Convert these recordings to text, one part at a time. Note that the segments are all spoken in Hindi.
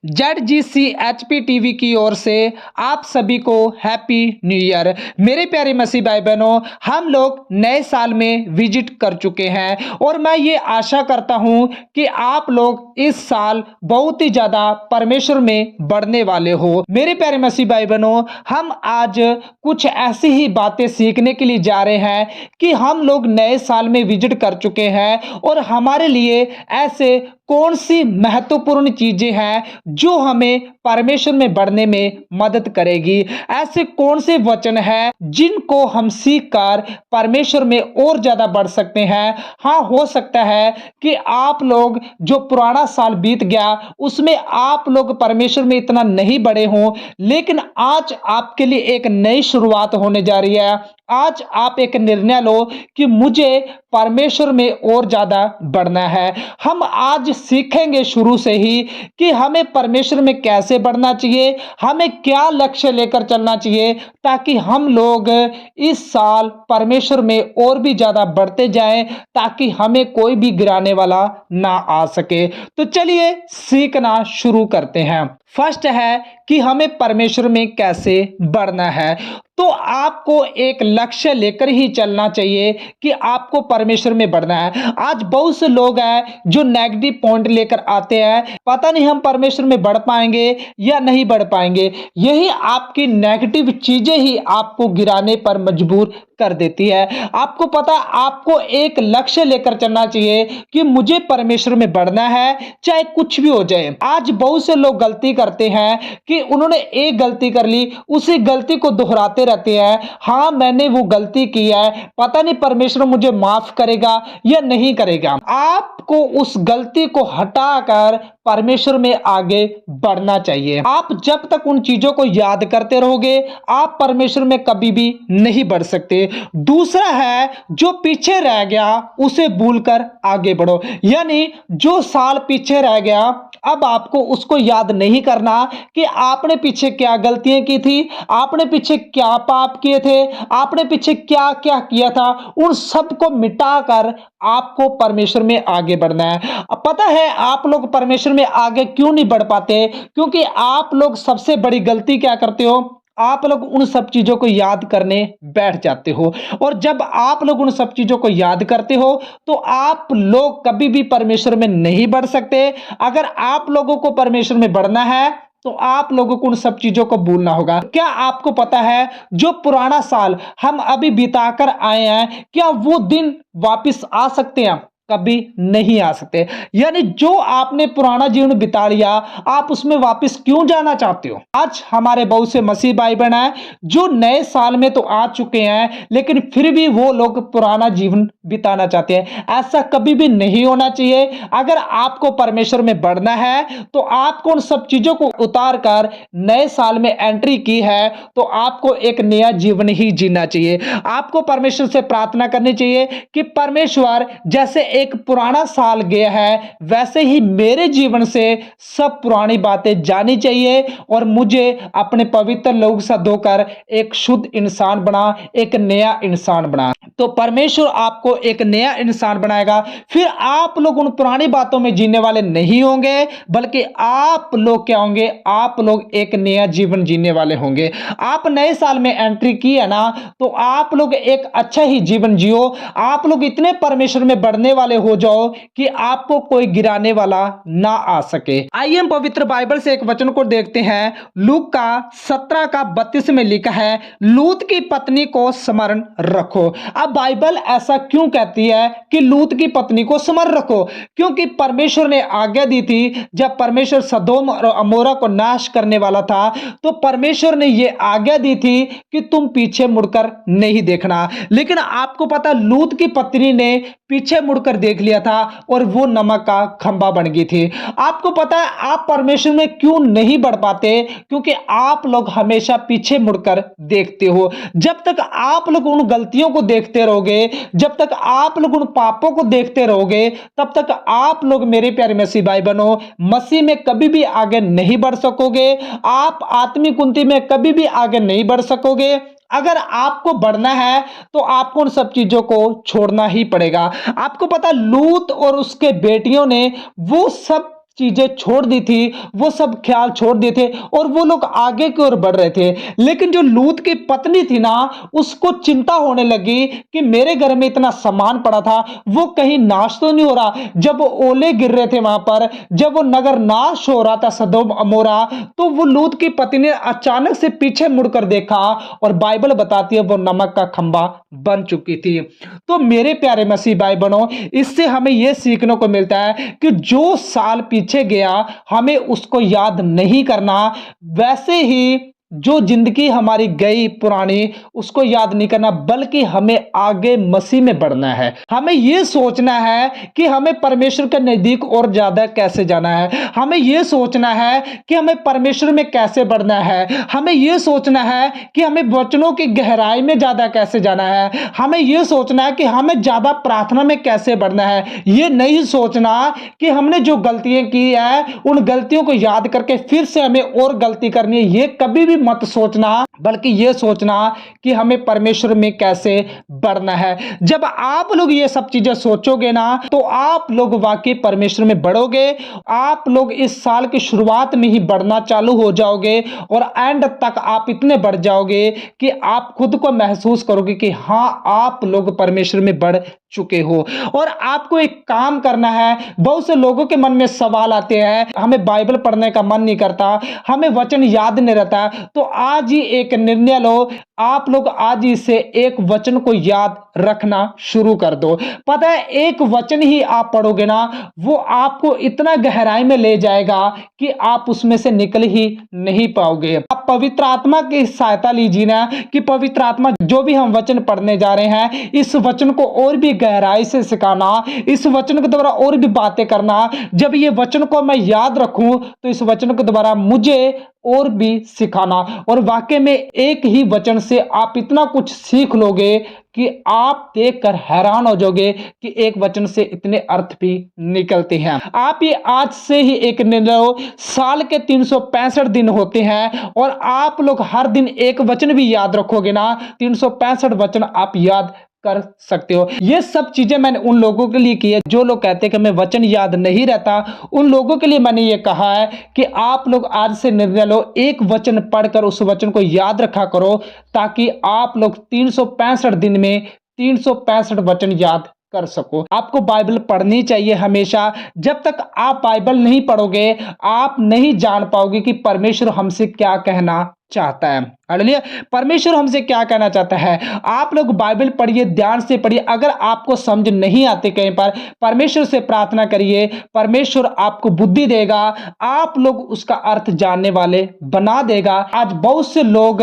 ZGC HP की ओर से आप सभी को हैप्पी न्यू ईयर। मेरे प्यारे मसीह भाई बहनों, हम लोग नए साल में विजिट कर चुके हैं और मैं ये आशा करता हूं कि आप लोग इस साल बहुत ही ज़्यादा परमेश्वर में बढ़ने वाले हो। मेरे प्यारे मसीह भाई बहनों, हम आज कुछ ऐसी ही बातें सीखने के लिए जा रहे हैं कि हम लोग नए साल में विजिट कर चुके हैं और हमारे लिए ऐसे कौन सी महत्वपूर्ण चीजें हैं जो हमें परमेश्वर में बढ़ने में मदद करेगी। ऐसे कौन से वचन हैं जिनको हम सीख कर परमेश्वर में और ज्यादा बढ़ सकते हैं। हाँ, हो सकता है कि आप लोग जो पुराना साल बीत गया उसमें आप लोग परमेश्वर में इतना नहीं बढ़े हों, लेकिन आज आपके लिए एक नई शुरुआत होने जा रही है। आज आप एक निर्णय लो कि मुझे परमेश्वर में और ज्यादा बढ़ना है। हम आज सीखेंगे शुरू से ही कि हमें परमेश्वर में कैसे बढ़ना चाहिए, हमें क्या लक्ष्य लेकर चलना चाहिए ताकि हम लोग इस साल परमेश्वर में और भी ज्यादा बढ़ते जाएं, ताकि हमें कोई भी गिराने वाला ना आ सके। तो चलिए सीखना शुरू करते हैं। फर्स्ट है कि हमें परमेश्वर में कैसे बढ़ना है। तो आपको एक लक्ष्य लेकर ही चलना चाहिए कि आपको परमेश्वर में बढ़ना है। आज बहुत से लोग हैं जो नेगेटिव पॉइंट लेकर आते हैं, पता नहीं हम परमेश्वर में बढ़ पाएंगे या नहीं बढ़ पाएंगे। यही आपकी नेगेटिव चीजें ही आपको गिराने पर मजबूर कर देती है। आपको पता, आपको एक लक्ष्य लेकर चलना चाहिए कि मुझे परमेश्वर में बढ़ना है, चाहे कुछ भी हो जाए। आज बहुत से लोग गलती करते हैं कि उन्होंने एक गलती कर ली, उसी गलती को दोहराते रहते हैं। हाँ, मैंने वो गलती की है, पता नहीं परमेश्वर मुझे माफ करेगा या नहीं करेगा। आपको उस गलती को हटाकर परमेश्वर में आगे बढ़ना चाहिए। आप जब तक उन चीजों को याद करते रहोगे, आप परमेश्वर में कभी भी नहीं बढ़ सकते। दूसरा है, जो पीछे रह गया उसे भूलकर आगे बढ़ो। यानी जो साल पीछे रह गया, अब आपको उसको याद नहीं करना कि आपने पीछे क्या गलतियां की थी, आपने पीछे क्या पाप किए थे, आपने पीछे क्या क्या किया था। उन सबको मिटाकर आपको परमेश्वर में आगे बढ़ना है। अब पता है आप लोग परमेश्वर में आगे क्यों नहीं बढ़ पाते? क्योंकि आप लोग सबसे बड़ी गलती क्या करते हो, आप लोग उन सब चीजों को याद करने बैठ जाते हो। और जब आप लोग उन सब चीजों को याद करते हो तो आप लोग कभी भी परमेश्वर में नहीं बढ़ सकते। अगर आप लोगों को परमेश्वर में बढ़ना है तो आप लोगों को उन सब चीजों को भूलना होगा। क्या आपको पता है जो पुराना साल हम अभी बिताकर आए हैं, क्या वो दिन वापस आ सकते हैं? कभी नहीं आ सकते। यानी जो आपने पुराना जीवन बिता लिया, आप उसमें वापस क्यों जाना चाहते हो? आज हमारे बहुत से मसीह भाई बहन हैं जो नए साल में तो आ चुके हैं, लेकिन फिर भी वो लोग पुराना जीवन बिताना चाहते हैं। ऐसा कभी भी नहीं होना चाहिए। अगर आपको परमेश्वर में बढ़ना है तो आपको उन सब चीजों को उतार कर नए साल में एंट्री की है तो आपको एक नया जीवन ही जीना चाहिए। आपको परमेश्वर से प्रार्थना करनी चाहिए कि परमेश्वर, जैसे एक पुराना साल गया है वैसे ही मेरे जीवन से सब पुरानी बातें जानी चाहिए और मुझे अपने पवित्र लहू से धोकर एक शुद्ध इंसान बना, एक नया इंसान बना। तो परमेश्वर आपको एक नया इंसान बनाएगा। फिर आप लोग उन पुरानी बातों में जीने वाले नहीं होंगे, बल्कि आप लोग क्या होंगे, आप लोग एक नया जीवन जीने वाले होंगे। आप नए साल में एंट्री की है ना, तो आप लोग एक अच्छा ही जीवन जियो। आप लोग इतने परमेश्वर में बढ़ने वाले हो जाओ कि आपको कोई गिराने वाला ना आ सके। आइए हम पवित्र बाइबल से एक वचन को देखते हैं। लूक का 17 का 32 में लिखा है, लूत की पत्नी को स्मरण रखो। अब बाइबल ऐसा क्यों कहती है कि लूत की पत्नी को स्मरण रखो? क्योंकि परमेश्वर ने आज्ञा दी थी, जब परमेश्वर सदोम और अमोरा को नाश करने वाला था तो परमेश्वर ने यह आज्ञा दी थी कि तुम पीछे मुड़कर नहीं देखना। लेकिन आपको पता, लूत की पत्नी ने पीछे मुड़कर देख लिया था और वो नमक का खंबा बन गई थी। आपको पता है आप परमेश्वर में क्यों नहीं बढ़ पाते? क्योंकि आप लोग हमेशा पीछे मुड़कर देखते हो। जब तक आप लोग उन गलतियों को देखते रहोगे, जब तक आप लोग उन पापों को देखते रहोगे, तब तक आप लोग, मेरे प्यारे मसीह भाई बहनों, मसीह में कभी भी आगे नहीं बढ़ सकोगे। आप आत्मिक उन्नति में कभी भी आगे नहीं बढ़ सकोगे। अगर आपको बढ़ना है तो आपको उन सब चीजों को छोड़ना ही पड़ेगा। आपको पता, लूत और उसके बेटियों ने वो सब चीजें छोड़ दी थी, वो सब ख्याल छोड़ दिए थे और वो लोग आगे की ओर बढ़ रहे थे। लेकिन जो लूत की पत्नी थी ना, उसको चिंता होने लगी कि मेरे घर में इतना सामान पड़ा था, वो कहीं नाश तो नहीं हो रहा। जब ओले गिर रहे थे वहां पर, जब वो नगर नाश हो रहा था सदोम अमोरा, तो वो लूत की पत्नी ने अचानक से पीछे मुड़कर देखा और बाइबल बताती है वो नमक का खंबा बन चुकी थी। तो मेरे प्यारे मसीह भाई बहनों, इससे हमें यह सीखने को मिलता है कि जो साल पीछे गया हमें उसको याद नहीं करना, वैसे ही जो जिंदगी हमारी गई पुरानी उसको याद नहीं करना, बल्कि हमें आगे मसीह में बढ़ना है। हमें यह सोचना है कि हमें परमेश्वर के नजदीक और ज्यादा कैसे जाना है, हमें यह सोचना है कि हमें परमेश्वर में कैसे बढ़ना है, हमें यह सोचना है कि हमें वचनों की गहराई में ज्यादा कैसे जाना है, हमें यह सोचना है कि हमें ज्यादा प्रार्थना में कैसे बढ़ना है। यह नहीं सोचना कि हमने जो गलतियां की है उन गलतियों को याद करके फिर से हमें और गलती करनी है, यह कभी भी मत सोचना, बल्कि यह सोचना कि हमें परमेश्वर में कैसे बढ़ना है। जब आप लोग ये सब चीजें सोचोगे ना, तो आप लोग वाकई परमेश्वर में बढ़ोगे। आप लोग इस साल की शुरुआत में ही बढ़ना चालू हो जाओगे और एंड तक आप इतने बढ़ जाओगे कि आप खुद को महसूस करोगे कि हां, आप लोग परमेश्वर में बढ़ चुके हो। और आपको एक काम करना है। बहुत से लोगों के मन में सवाल आते हैं, हमें बाइबल पढ़ने का मन नहीं करता, हमें वचन याद नहीं रहता, तो आज ही एक निर्णय लो। आप लोग आज ही से एक वचन को याद रखना शुरू कर दो। पता है, एक वचन ही आप पढ़ोगे ना, वो आपको इतना गहराई में ले जाएगा कि आप उसमें से निकल ही नहीं पाओगे। आप पवित्र आत्मा की सहायता लीजिए ना, कि पवित्र आत्मा जो भी हम वचन पढ़ने जा रहे हैं, इस वचन को और भी गहराई से सिखाना, इस वचन के द्वारा और भी बातें करना। जब ये वचन को मैं याद रखूं तो इस वचन के द्वारा मुझे और भी सिखाना। और वाकई में एक ही वचन से आप इतना कुछ सीख लोगे कि आप देखकर हैरान हो जाओगे कि एक वचन से इतने अर्थ भी निकलते हैं। आप ये आज से ही एक निर्णय लो। साल के 365 दिन होते हैं और आप लोग हर दिन एक वचन भी याद रखोगे ना, 365 वचन आप याद कर सकते हो। ये सब चीजें मैंने उन लोगों के लिए की है जो लोग कहते हैं कि हमें वचन याद नहीं रहता। उन लोगों के लिए मैंने ये कहा है कि आप लोग आज से निर्णय लो, एक वचन पढ़कर उस वचन को याद रखा करो, ताकि आप लोग 365 दिन में 365 वचन याद कर सको। आपको बाइबल पढ़नी चाहिए हमेशा। जब तक आप बाइबल नहीं पढ़ोगे, आप नहीं जान पाओगे कि परमेश्वर हमसे क्या कहना चाहता है। हालेलुया। परमेश्वर हमसे क्या कहना चाहता है। आप लोग बाइबल पढ़िए, ध्यान से पढ़िए। अगर आपको समझ नहीं आते कहीं पर, परमेश्वर से प्रार्थना करिए, परमेश्वर आपको बुद्धि देगा, आप लोग उसका अर्थ जानने वाले बना देगा। आज बहुत से लोग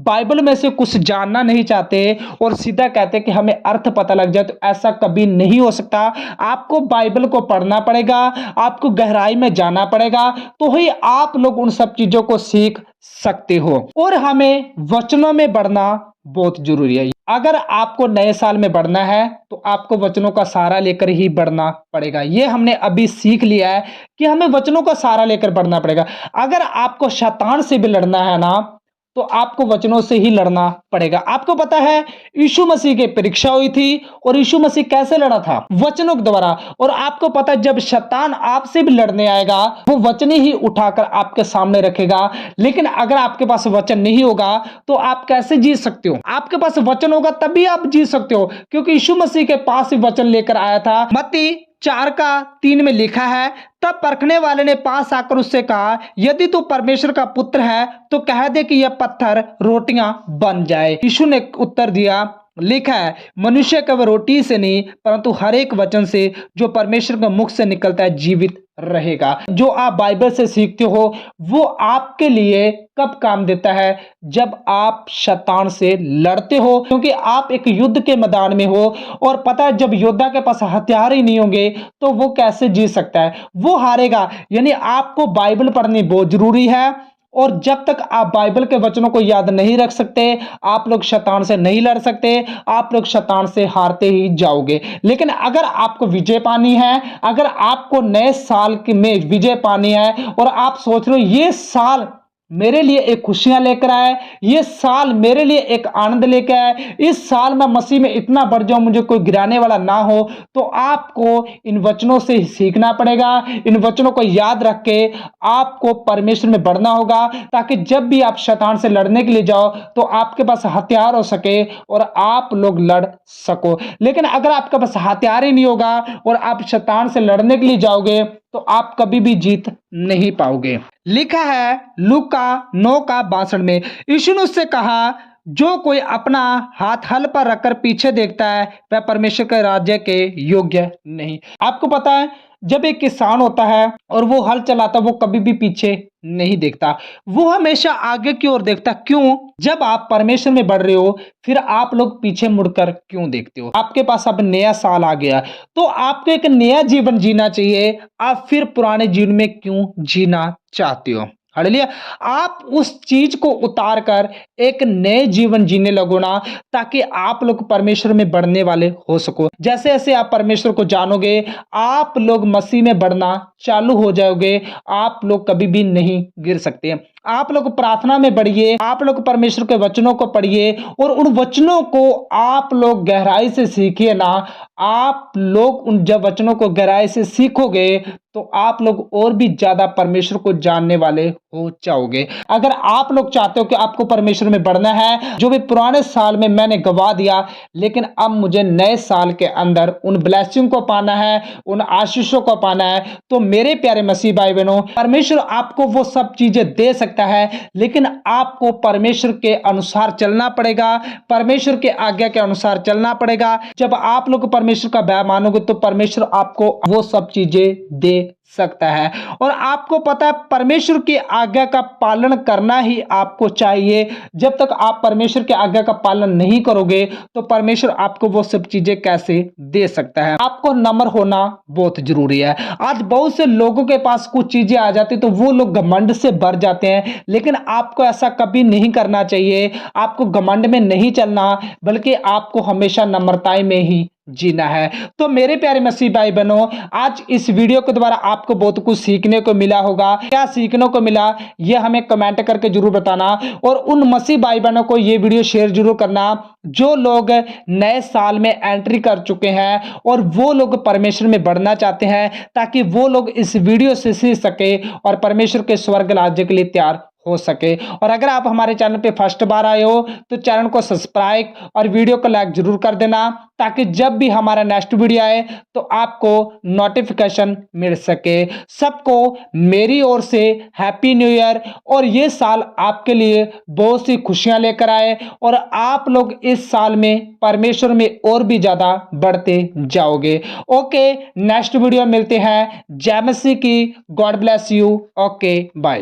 बाइबल में से कुछ जानना नहीं चाहते और सीधा कहते कि हमें अर्थ पता लग जाए, तो ऐसा कभी नहीं हो सकता। आपको बाइबल को पढ़ना पड़ेगा, आपको गहराई में जाना पड़ेगा, तो ही आप लोग उन सब चीजों को सीख सकते हो। और हमें वचनों में बढ़ना बहुत जरूरी है। अगर आपको नए साल में बढ़ना है तो आपको वचनों का सहारा लेकर ही बढ़ना पड़ेगा। ये हमने अभी सीख लिया है कि हमें वचनों का सहारा लेकर बढ़ना पड़ेगा। अगर आपको शैतान से भी लड़ना है ना, तो आपको वचनों से ही लड़ना पड़ेगा। आपको पता है यीशु मसीह की परीक्षा हुई थी और यीशु मसीह कैसे लड़ा था? वचनों के द्वारा। और आपको पता है जब शैतान आपसे भी लड़ने आएगा, वो वचन ही उठाकर आपके सामने रखेगा। लेकिन अगर आपके पास वचन नहीं होगा तो आप कैसे जी सकते हो? आपके पास वचन होगा तभी आप जी सकते हो, क्योंकि यीशु मसीह के पास ही वचन लेकर आया था। मत्ती 4:3 में लिखा है, तब परखने वाले ने पास आकर उससे कहा, यदि तू परमेश्वर का पुत्र है तो कह दे कि यह पत्थर रोटियां बन जाए। यीशु ने उत्तर दिया, लिखा है, मनुष्य केवल रोटी से नहीं परंतु हर एक वचन से जो परमेश्वर के मुख से निकलता है जीवित रहेगा। जो आप बाइबल से सीखते हो वो आपके लिए कब काम देता है? जब आप शैतान से लड़ते हो, क्योंकि आप एक युद्ध के मैदान में हो। और पता है जब योद्धा के पास हथियार ही नहीं होंगे तो वो कैसे जी सकता है? वो हारेगा। यानी आपको बाइबल पढ़नी बहुत जरूरी है। और जब तक आप बाइबल के वचनों को याद नहीं रख सकते, आप लोग शैतान से नहीं लड़ सकते, आप लोग शैतान से हारते ही जाओगे। लेकिन अगर आपको विजय पानी है, अगर आपको नए साल में विजय पानी है और आप सोच रहे हो ये साल मेरे लिए एक खुशियां लेकर आए, ये साल मेरे लिए एक आनंद लेकर आए, इस साल मैं मसीह में इतना बढ़ जाऊं मुझे कोई गिराने वाला ना हो। तो आपको इन वचनों से सीखना पड़ेगा, इन वचनों को याद रख के आपको परमेश्वर में बढ़ना होगा, ताकि जब भी आप शैतान से लड़ने के लिए जाओ तो आपके पास हथियार हो सके और आप लोग लड़ सको। लेकिन अगर आपके पास हथियार ही नहीं होगा और आप शैतान से लड़ने के लिए जाओगे तो आप कभी भी जीत नहीं पाओगे। लिखा है लूका 9:62 में, यीशु ने उससे कहा, जो कोई अपना हाथ हल पर रखकर पीछे देखता है वह परमेश्वर के राज्य के योग्य नहीं। आपको पता है, जब एक किसान होता है और वो हल चलाता है वो कभी भी पीछे नहीं देखता, वो हमेशा आगे की ओर देखता। क्यों? जब आप परमेश्वर में बढ़ रहे हो फिर आप लोग पीछे मुड़कर क्यों देखते हो? आपके पास अब नया साल आ गया तो आपको एक नया जीवन जीना चाहिए, आप फिर पुराने जीवन में क्यों जीना चाहते हो? हालेलुया। आप उस चीज को उतार कर एक नए जीवन जीने लगो ना, ताकि आप लोग परमेश्वर में बढ़ने वाले हो सको। जैसे जैसे आप परमेश्वर को जानोगे आप लोग मसीह में बढ़ना चालू हो जाओगे, आप लोग कभी भी नहीं गिर सकते। आप लोग प्रार्थना में बढ़िए, आप लोग परमेश्वर के वचनों को पढ़िए और उन वचनों को आप लोग गहराई से सीखिए ना। आप लोग उन जब वचनों को गहराई से सीखोगे तो आप लोग और भी ज्यादा परमेश्वर को जानने वाले हो जाओगे। अगर आप लोग चाहते हो कि आपको परमेश्वर में बढ़ना है, जो भी पुराने साल में मैंने गवा दिया, लेकिन अब मुझे नए साल के अंदर उन ब्लेसिंग को पाना है, उन आशीषों को पाना है, तो मेरे प्यारे मसीह भाई बहनों, परमेश्वर आपको वो सब चीजें दे सकता है, लेकिन आपको परमेश्वर के अनुसार चलना पड़ेगा, परमेश्वर के आज्ञा के अनुसार चलना पड़ेगा। जब आप लोग परमेश्वर का भय मानोगे तो परमेश्वर आपको वो सब चीजें दे सकता है। और आपको पता है परमेश्वर की आज्ञा का पालन करना ही आपको चाहिए। जब तक आप परमेश्वर की आज्ञा का पालन नहीं करोगे तो परमेश्वर आपको वो सब चीजें कैसे दे सकता है? आपको नम्र होना बहुत जरूरी है। आज बहुत से लोगों के पास कुछ चीजें आ जाती तो वो लोग घमंड से भर जाते हैं, लेकिन आपको ऐसा कभी नहीं करना चाहिए। आपको घमंड में नहीं चलना, बल्कि आपको हमेशा नम्रताई में ही जीना है। तो मेरे प्यारे मसीह भाई बहनों, आज इस वीडियो के द्वारा आपको बहुत कुछ सीखने को मिला होगा। क्या सीखने को मिला यह हमें कमेंट करके जरूर बताना, और उन मसीह भाई बहनों को यह वीडियो शेयर जरूर करना जो लोग नए साल में एंट्री कर चुके हैं और वो लोग परमेश्वर में बढ़ना चाहते हैं, ताकि वो लोग इस वीडियो से सीख सके और परमेश्वर के स्वर्ग राज्य के लिए तैयार हो सके। और अगर आप हमारे चैनल पे फर्स्ट बार आए हो तो चैनल को सब्सक्राइब और वीडियो को लाइक जरूर कर देना, ताकि जब भी हमारा नेक्स्ट वीडियो आए तो आपको नोटिफिकेशन मिल सके। सबको मेरी ओर से हैप्पी न्यू ईयर, और ये साल आपके लिए बहुत सी खुशियां लेकर आए और आप लोग इस साल में परमेश्वर में और भी ज्यादा बढ़ते जाओगे। ओके, नेक्स्ट वीडियो मिलते हैं। जय मसीह की। God bless you. Okay, bye.